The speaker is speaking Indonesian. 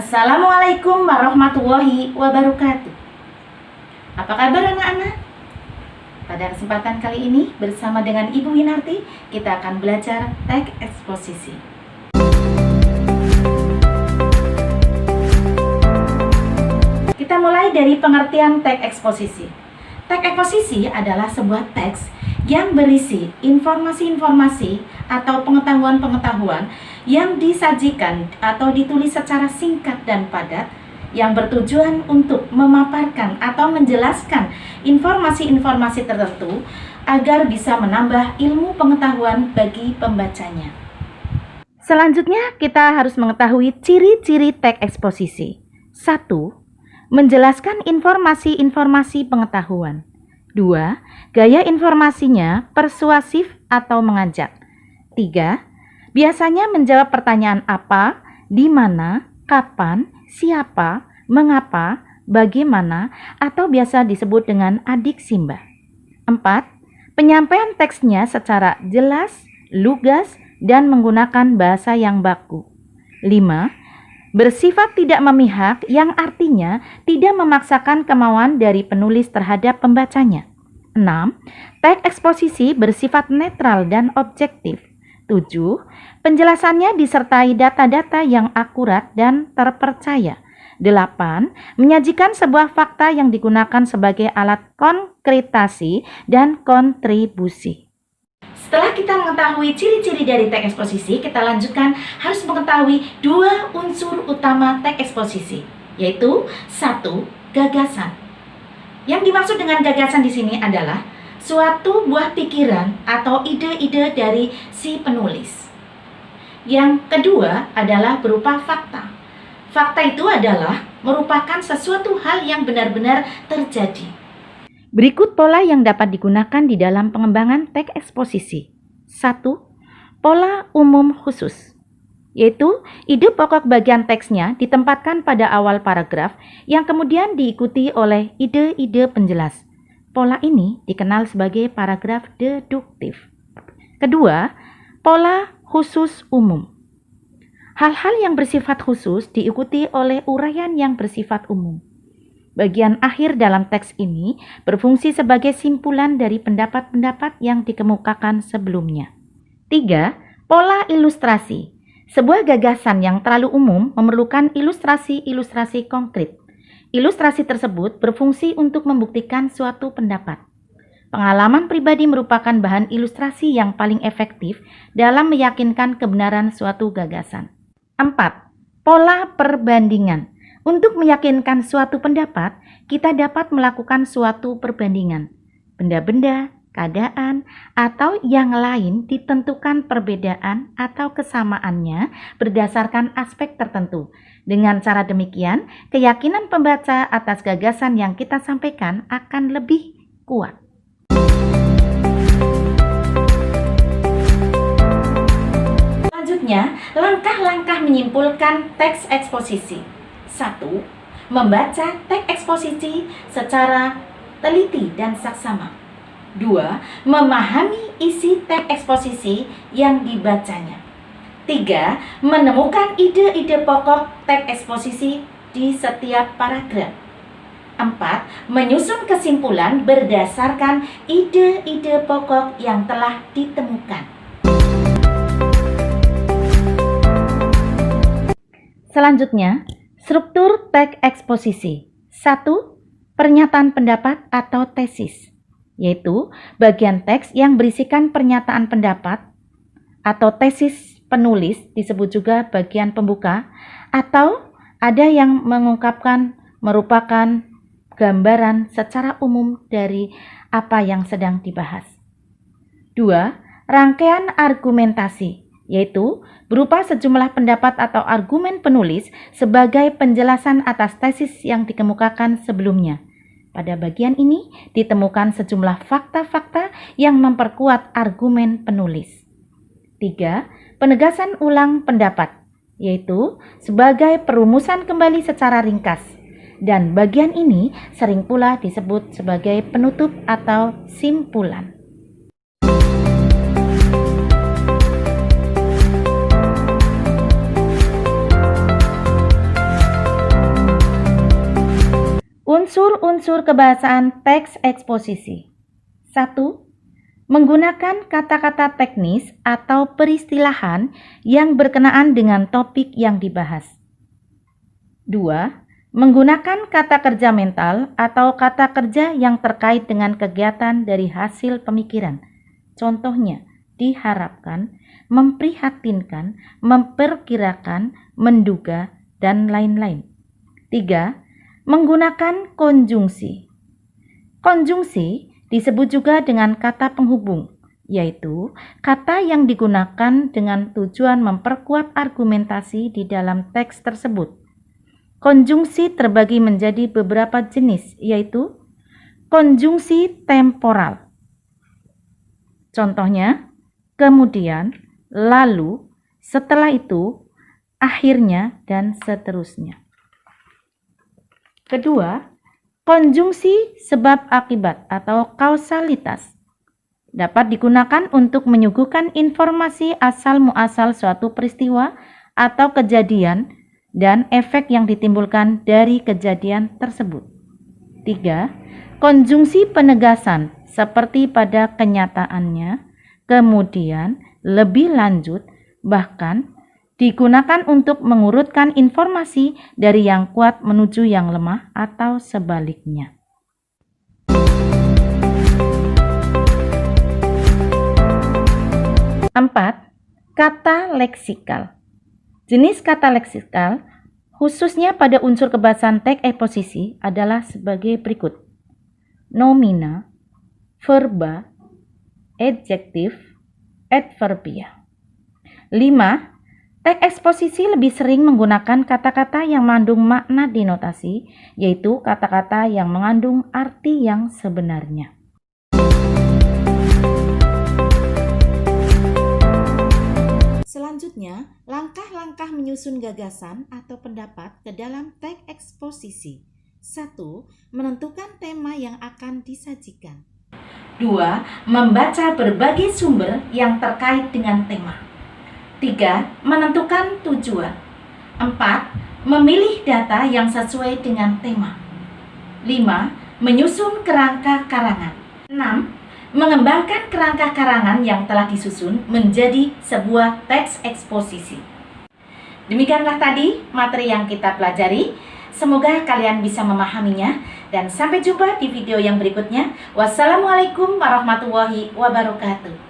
Assalamualaikum warahmatullahi wabarakatuh. Apa kabar anak-anak? Pada kesempatan kali ini bersama dengan Ibu Winarti, kita akan belajar teks eksposisi. Kita mulai dari pengertian teks eksposisi. Teks eksposisi adalah sebuah teks yang berisi informasi-informasi atau pengetahuan-pengetahuan yang disajikan atau ditulis secara singkat dan padat yang bertujuan untuk memaparkan atau menjelaskan informasi-informasi tertentu agar bisa menambah ilmu pengetahuan bagi pembacanya. Selanjutnya kita harus mengetahui ciri-ciri teks eksposisi. 1. Menjelaskan informasi-informasi pengetahuan. 2. Gaya informasinya persuasif atau mengajak. 3. Biasanya menjawab pertanyaan apa, di mana, kapan, siapa, mengapa, bagaimana, atau biasa disebut dengan adiksimba. 4. Penyampaian teksnya secara jelas, lugas, dan menggunakan bahasa yang baku. 5. Bersifat tidak memihak yang artinya tidak memaksakan kemauan dari penulis terhadap pembacanya. 6. Teks eksposisi bersifat netral dan objektif. 7. Penjelasannya disertai data-data yang akurat dan terpercaya. 8. Menyajikan sebuah fakta yang digunakan sebagai alat konkretasi dan kontribusi. Setelah kita mengetahui ciri-ciri dari teks eksposisi, kita lanjutkan harus mengetahui dua unsur utama teks eksposisi, yaitu 1. Gagasan. Yang dimaksud dengan gagasan di sini adalah suatu buah pikiran atau ide-ide dari si penulis. Yang kedua adalah berupa fakta. Fakta itu adalah merupakan sesuatu hal yang benar-benar terjadi. Berikut pola yang dapat digunakan di dalam pengembangan teks eksposisi. 1. Pola umum khusus, yaitu ide pokok bagian teksnya ditempatkan pada awal paragraf yang kemudian diikuti oleh ide-ide penjelas. Pola ini dikenal sebagai paragraf deduktif. Kedua, pola khusus umum. Hal-hal yang bersifat khusus diikuti oleh uraian yang bersifat umum. Bagian akhir dalam teks ini berfungsi sebagai simpulan dari pendapat-pendapat yang dikemukakan sebelumnya. 3. Pola ilustrasi. Sebuah gagasan yang terlalu umum memerlukan ilustrasi-ilustrasi konkret. Ilustrasi tersebut berfungsi untuk membuktikan suatu pendapat. Pengalaman pribadi merupakan bahan ilustrasi yang paling efektif dalam meyakinkan kebenaran suatu gagasan. 4. Pola perbandingan. Untuk meyakinkan suatu pendapat, kita dapat melakukan suatu perbandingan. Benda-benda, keadaan, atau yang lain ditentukan perbedaan atau kesamaannya berdasarkan aspek tertentu. Dengan cara demikian, keyakinan pembaca atas gagasan yang kita sampaikan akan lebih kuat. Selanjutnya, langkah-langkah menyimpulkan teks eksposisi. 1. Membaca teks eksposisi secara teliti dan saksama. 2. Memahami isi teks eksposisi yang dibacanya. 3. Menemukan ide-ide pokok teks eksposisi di setiap paragraf. 4. Menyusun kesimpulan berdasarkan ide-ide pokok yang telah ditemukan. Selanjutnya, struktur teks eksposisi. 1. Pernyataan pendapat atau tesis, yaitu bagian teks yang berisikan pernyataan pendapat atau tesis penulis, disebut juga bagian pembuka, atau ada yang mengungkapkan merupakan gambaran secara umum dari apa yang sedang dibahas. 2. Rangkaian argumentasi, yaitu berupa sejumlah pendapat atau argumen penulis sebagai penjelasan atas tesis yang dikemukakan sebelumnya. Pada bagian ini ditemukan sejumlah fakta-fakta yang memperkuat argumen penulis. 3. Penegasan ulang pendapat, yaitu sebagai perumusan kembali secara ringkas. Dan bagian ini sering pula disebut sebagai penutup atau simpulan. Unsur-unsur kebahasaan teks eksposisi. 1. Menggunakan kata-kata teknis atau peristilahan yang berkenaan dengan topik yang dibahas. 2. Menggunakan kata kerja mental atau kata kerja yang terkait dengan kegiatan dari hasil pemikiran. Contohnya, diharapkan, memprihatinkan, memperkirakan, menduga, dan lain-lain. 3. Menggunakan konjungsi. Konjungsi disebut juga dengan kata penghubung, yaitu kata yang digunakan dengan tujuan memperkuat argumentasi di dalam teks tersebut. Konjungsi terbagi menjadi beberapa jenis, yaitu konjungsi temporal. Contohnya, kemudian, lalu, setelah itu, akhirnya, dan seterusnya. Kedua, konjungsi sebab akibat atau kausalitas dapat digunakan untuk menyuguhkan informasi asal-muasal suatu peristiwa atau kejadian dan efek yang ditimbulkan dari kejadian tersebut. 3. Konjungsi penegasan seperti pada kenyataannya, kemudian, lebih lanjut, bahkan digunakan untuk mengurutkan informasi dari yang kuat menuju yang lemah atau sebaliknya. Empat, kata leksikal. Jenis kata leksikal, khususnya pada unsur kebahasaan teks eksposisi adalah sebagai berikut. Nomina, verba, adjektif, adverbia. 5. Teks eksposisi lebih sering menggunakan kata-kata yang mengandung makna denotasi, yaitu kata-kata yang mengandung arti yang sebenarnya. Selanjutnya, langkah-langkah menyusun gagasan atau pendapat ke dalam teks eksposisi. 1. Menentukan tema yang akan disajikan. 2. Membaca berbagai sumber yang terkait dengan tema. 3. Menentukan tujuan. 4. Memilih data yang sesuai dengan tema. 5. Menyusun kerangka karangan. 6. Mengembangkan kerangka karangan yang telah disusun menjadi sebuah teks eksposisi. Demikianlah tadi materi yang kita pelajari. Semoga kalian bisa memahaminya dan sampai jumpa di video yang berikutnya. Wassalamualaikum warahmatullahi wabarakatuh.